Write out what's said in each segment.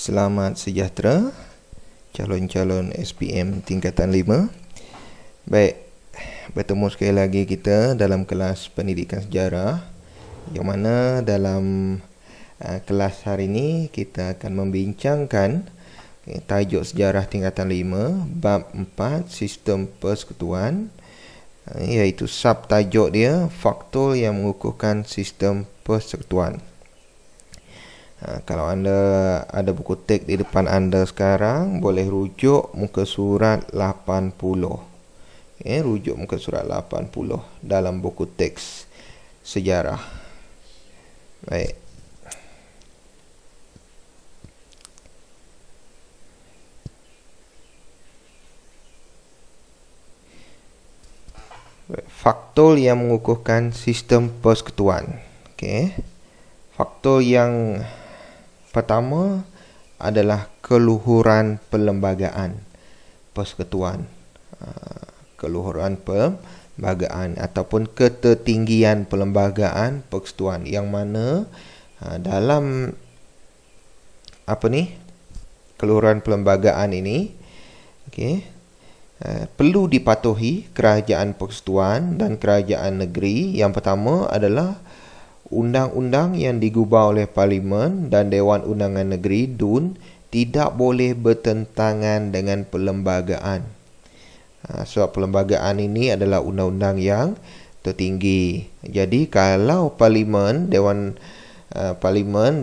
Selamat sejahtera calon-calon SPM tingkatan 5. Baik, bertemu sekali lagi kita dalam kelas pendidikan sejarah, yang mana dalam kelas hari ini kita akan membincangkan tajuk sejarah tingkatan 5 bab 4 sistem persekutuan, iaitu subtajuk dia faktor yang mengukuhkan sistem persekutuan. Kalau anda ada buku teks di depan anda sekarang, boleh rujuk muka surat 80. Rujuk muka surat 80 dalam buku teks sejarah. Baik. Faktor yang mengukuhkan sistem persekutuan. Faktor yang pertama adalah keluhuran perlembagaan persekutuan. Keluhuran perlembagaan ataupun ketertinggian perlembagaan persekutuan, yang mana dalam keluhuran perlembagaan ini perlu dipatuhi kerajaan persekutuan dan kerajaan negeri. Yang pertama adalah undang-undang yang digubah oleh Parlimen dan Dewan Undangan Negeri DUN tidak boleh bertentangan dengan perlembagaan. Sebab perlembagaan ini adalah undang-undang yang tertinggi. Jadi kalau Parlimen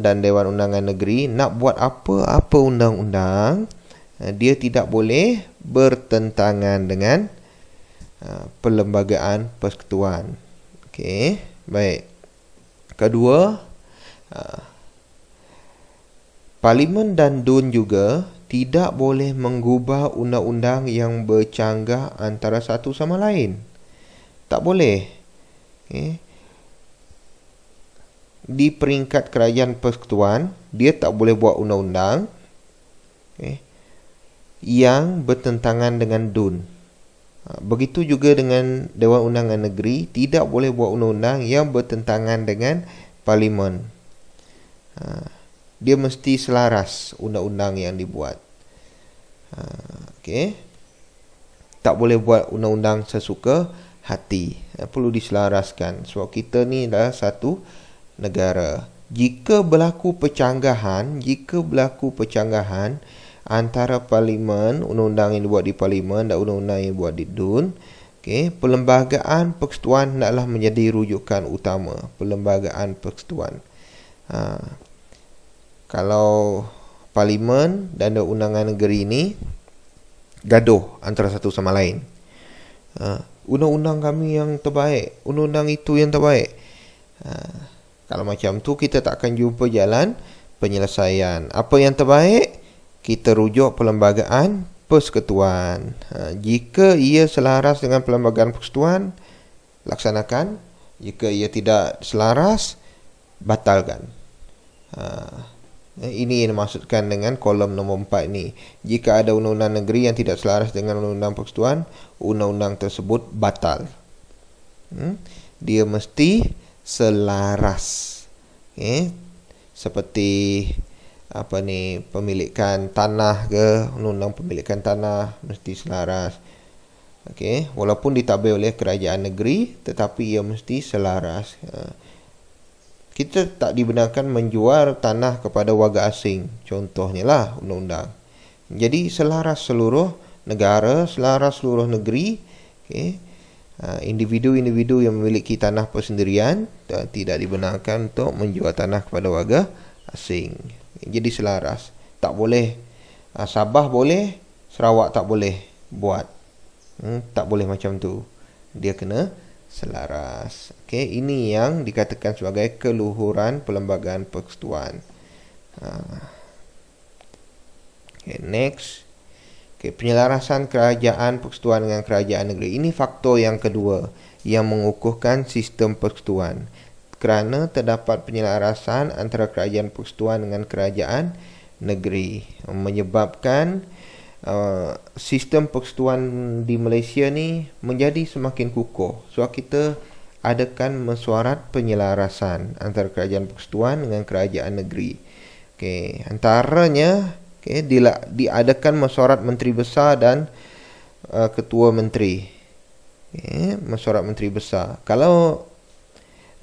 dan Dewan Undangan Negeri nak buat apa-apa undang-undang, dia tidak boleh bertentangan dengan perlembagaan persekutuan. Baik. Kedua, Parlimen dan DUN juga tidak boleh mengubah undang-undang yang bercanggah antara satu sama lain. Tak boleh. Di peringkat kerajaan persekutuan, dia tak boleh buat undang-undang yang bertentangan dengan DUN. Begitu juga dengan Dewan Undangan Negeri, tidak boleh buat undang-undang yang bertentangan dengan Parlimen. Dia mesti selaras undang-undang yang dibuat. Tak boleh buat undang-undang sesuka hati. Perlu diselaraskan. Sebab kita ni adalah satu negara. Jika berlaku percanggahan antara Parlimen, undang-undang yang dibuat di Parlimen dan undang-undang yang dibuat di DUN, perlembagaan persekutuan hendaklah menjadi rujukan utama. Perlembagaan persekutuan. Kalau Parlimen dan undangan negeri ini gaduh antara satu sama lain, undang-undang kami yang terbaik, undang-undang itu yang terbaik, kalau macam tu kita tak akan jumpa jalan penyelesaian. Apa yang terbaik? Kita rujuk perlembagaan persekutuan. Jika ia selaras dengan perlembagaan persekutuan, laksanakan. Jika ia tidak selaras, batalkan. Ini yang dimaksudkan dengan kolom nombor 4 ni. Jika ada undang-undang negeri yang tidak selaras dengan undang-undang persekutuan, undang-undang tersebut batal. Dia mesti selaras. Seperti pemilikan tanah ke, undang-undang pemilikan tanah mesti selaras. Walaupun ditabir oleh kerajaan negeri, tetapi ia mesti selaras. Kita tak dibenarkan menjual tanah kepada warga asing, contohnya lah undang-undang. Jadi selaras seluruh negara, selaras seluruh negeri. Individu-individu yang memiliki tanah persendirian tidak dibenarkan untuk menjual tanah kepada warga asing. Jadi selaras. Tak boleh Sabah boleh, Sarawak tak boleh buat. Tak boleh macam tu. Dia kena selaras. Ini yang dikatakan sebagai keluhuran perlembagaan persekutuan. Next. Penyelarasan kerajaan persekutuan dengan kerajaan negeri. Ini faktor yang kedua yang mengukuhkan sistem persekutuan. Kerana terdapat penyelarasan antara kerajaan persekutuan dengan kerajaan negeri, menyebabkan sistem persekutuan di Malaysia ni menjadi semakin kukuh. Sebab kita adakan mesyuarat penyelarasan antara kerajaan persekutuan dengan kerajaan negeri. Okey, antaranya diadakan mesyuarat Menteri Besar dan Ketua Menteri. Okey, mesyuarat Menteri Besar. Kalau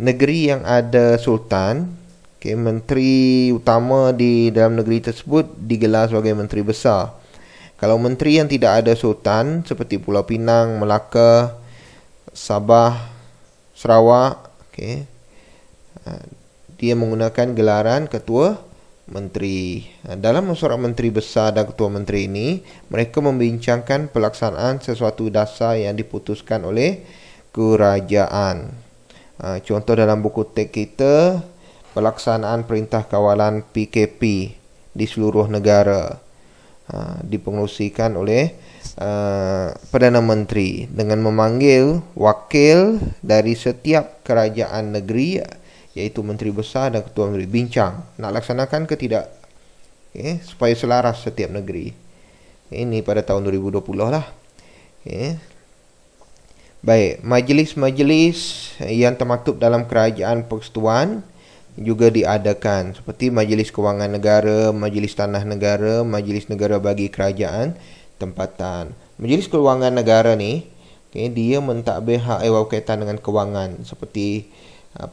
negeri yang ada sultan, menteri utama di dalam negeri tersebut digelar sebagai Menteri Besar. Kalau menteri yang tidak ada sultan seperti Pulau Pinang, Melaka, Sabah, Sarawak, dia menggunakan gelaran Ketua Menteri. Dalam mesyuarat Menteri Besar dan Ketua Menteri ini, mereka membincangkan pelaksanaan sesuatu dasar yang diputuskan oleh kerajaan. Contoh dalam buku teks kita, pelaksanaan Perintah Kawalan PKP di seluruh negara dipengerusikan oleh Perdana Menteri dengan memanggil wakil dari setiap kerajaan negeri, iaitu Menteri Besar dan Ketua Menteri, bincang nak laksanakan ke tidak, supaya selaras setiap negeri. Ini pada tahun 2020 lah. Baik, majlis-majlis yang termaktub dalam kerajaan persekutuan juga diadakan, seperti Majlis Kewangan Negara, Majlis Tanah Negara, Majlis Negara bagi Kerajaan Tempatan. Majlis Kewangan Negara ni, dia mentadbir hak ehwal berkaitan dengan kewangan, seperti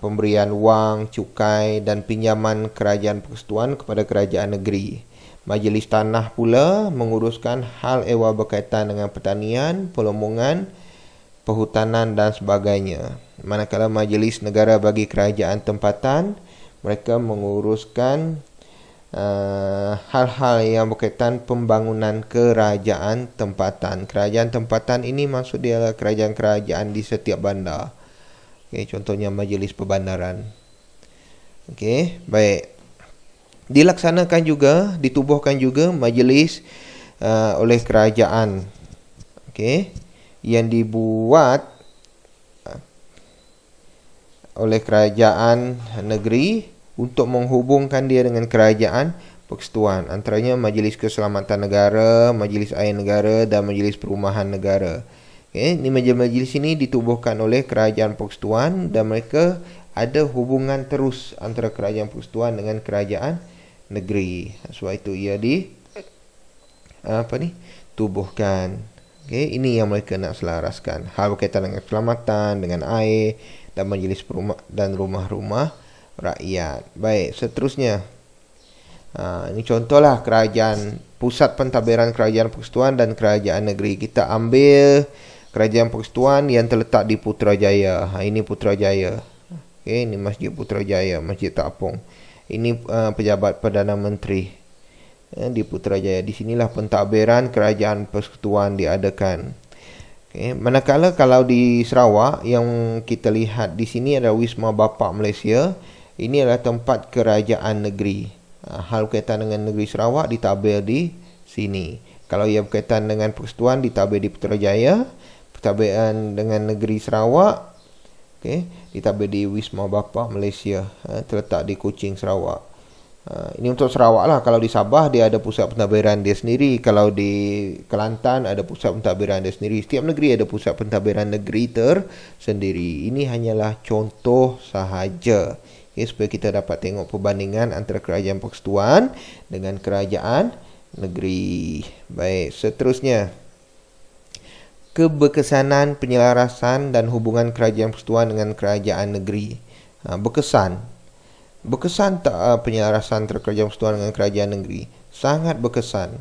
pemberian wang, cukai dan pinjaman kerajaan persekutuan kepada kerajaan negeri. Majlis Tanah pula menguruskan hal ehwal berkaitan dengan pertanian, pelomongan, perhutanan dan sebagainya. Manakala Majlis Negara bagi Kerajaan Tempatan, mereka menguruskan hal-hal yang berkaitan pembangunan kerajaan tempatan. Kerajaan tempatan ini maksud dia adalah kerajaan-kerajaan di setiap bandar. Contohnya Majlis Perbandaran. Baik. Dilaksanakan juga, ditubuhkan juga majlis oleh kerajaan. Yang dibuat oleh kerajaan negeri untuk menghubungkan dia dengan kerajaan persekutuan. Antaranya Majlis Keselamatan Negara, Majlis Air Negara dan Majlis Perumahan Negara. Ini majlis-majlis ini ditubuhkan oleh kerajaan persekutuan dan mereka ada hubungan terus antara kerajaan persekutuan dengan kerajaan negeri. Sebab itu ia tubuhkan. Ini yang mereka nak selaraskan. Hal berkaitan dengan keselamatan, dengan air dan majlis dan rumah-rumah rakyat. Baik, seterusnya. Ini contohlah kerajaan, pusat pentadbiran kerajaan persekutuan dan kerajaan negeri. Kita ambil kerajaan persekutuan yang terletak di Putrajaya. Ini Putrajaya. Ini Masjid Putrajaya, Masjid Tapong. Ini pejabat Perdana Menteri di Putrajaya. Di sinilah pentadbiran kerajaan persekutuan diadakan. Manakala kalau di Sarawak yang kita lihat di sini adalah Wisma Bapak Malaysia. Ini adalah tempat kerajaan negeri. Hal berkaitan dengan negeri Sarawak ditadbir di sini. Kalau ia berkaitan dengan persekutuan ditadbir di Putrajaya. Pentadbiran dengan negeri Sarawak ditadbir di Wisma Bapak Malaysia, terletak di Kuching, Sarawak. Ini untuk Sarawak lah. Kalau di Sabah dia ada pusat pentadbiran dia sendiri. Kalau di Kelantan ada pusat pentadbiran dia sendiri. Setiap negeri ada pusat pentadbiran negeri tersendiri. Ini hanyalah contoh sahaja, supaya kita dapat tengok perbandingan antara kerajaan persekutuan dengan kerajaan negeri. Baik, seterusnya, keberkesanan, penyelarasan dan hubungan kerajaan persekutuan dengan kerajaan negeri. Berkesan tak penyelarasan antara kerajaan persekutuan dengan kerajaan negeri? Sangat berkesan.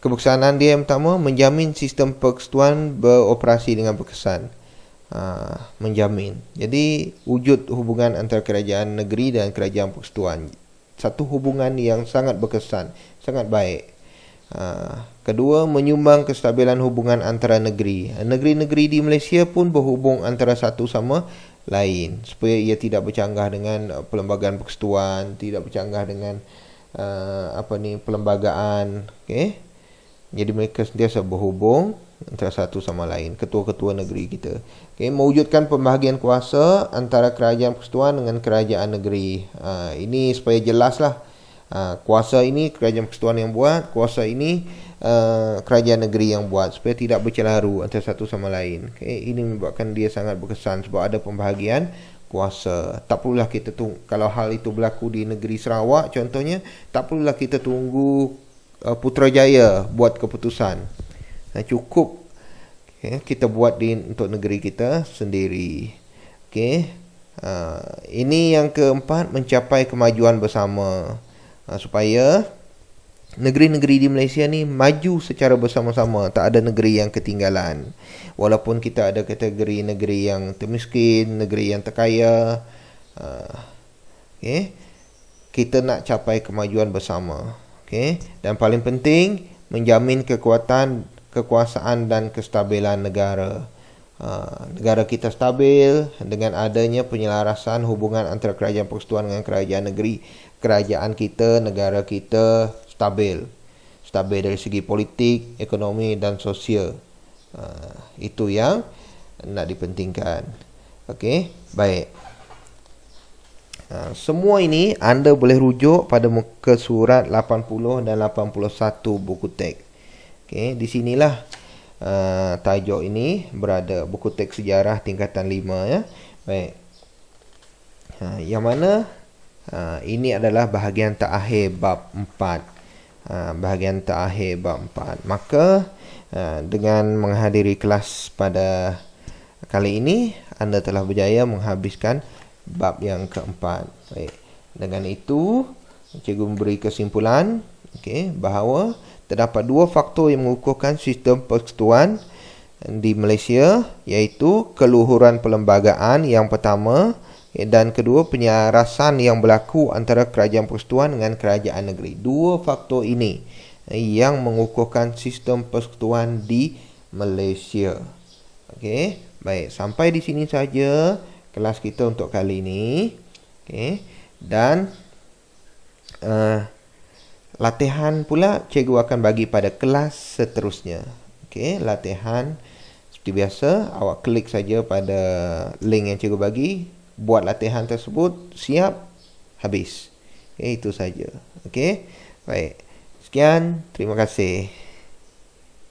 Keberkesanan dia yang pertama, menjamin sistem persekutuan beroperasi dengan berkesan. Menjamin. Jadi wujud hubungan antara kerajaan negeri dan kerajaan persekutuan, satu hubungan yang sangat berkesan, sangat baik. Kedua, menyumbang kestabilan hubungan antara negeri. Negeri-negeri di Malaysia pun berhubung antara satu sama lain, supaya ia tidak bercanggah dengan perlembagaan persekutuan, tidak bercanggah dengan perlembagaan. Jadi mereka sentiasa berhubung antara satu sama lain, ketua-ketua negeri kita. Mewujudkan pembahagian kuasa antara kerajaan persekutuan dengan kerajaan negeri. Ini supaya jelaslah. Kuasa ini kerajaan persekutuan yang buat, kuasa ini kerajaan negeri yang buat, supaya tidak bercelaru antara satu sama lain. Ini menyebabkan dia sangat berkesan sebab ada pembahagian kuasa. Tak perlulah kita tunggu, kalau hal itu berlaku di negeri Sarawak contohnya, tak perlulah kita tunggu Putrajaya buat keputusan. Cukup kita buat untuk negeri kita sendiri. Ini yang keempat, mencapai kemajuan bersama, supaya negeri-negeri di Malaysia ni maju secara bersama-sama, tak ada negeri yang ketinggalan. Walaupun kita ada kategori negeri yang termiskin, negeri yang terkaya, kita nak capai kemajuan bersama. Dan paling penting, menjamin kekuasaan dan kestabilan negara. Negara kita stabil dengan adanya penyelarasan hubungan antara kerajaan persekutuan dengan kerajaan negeri. Kerajaan kita, negara kita stabil dari segi politik, ekonomi dan sosial. Itu yang nak dipentingkan. Baik. Semua ini anda boleh rujuk pada muka surat 80 dan 81 buku teks. Di sinilah tajuk ini berada, buku teks sejarah tingkatan 5 ya. Baik. Yang mana ini adalah bahagian terakhir bab 4. Bahagian terakhir bab 4. Maka dengan menghadiri kelas pada kali ini, anda telah berjaya menghabiskan bab yang keempat. Baik. Dengan itu, cikgu memberi kesimpulan bahawa terdapat dua faktor yang mengukuhkan sistem persekutuan di Malaysia, iaitu keluhuran perlembagaan yang pertama, dan kedua, penyelarasan yang berlaku antara kerajaan persekutuan dengan kerajaan negeri. Dua faktor ini yang mengukuhkan sistem persekutuan di Malaysia. Baik, sampai di sini saja kelas kita untuk kali ini. Dan latihan pula cikgu akan bagi pada kelas seterusnya. Latihan seperti biasa, awak klik saja pada link yang cikgu bagi, buat latihan tersebut, siap, habis. Itu saja. Baik. Sekian, terima kasih.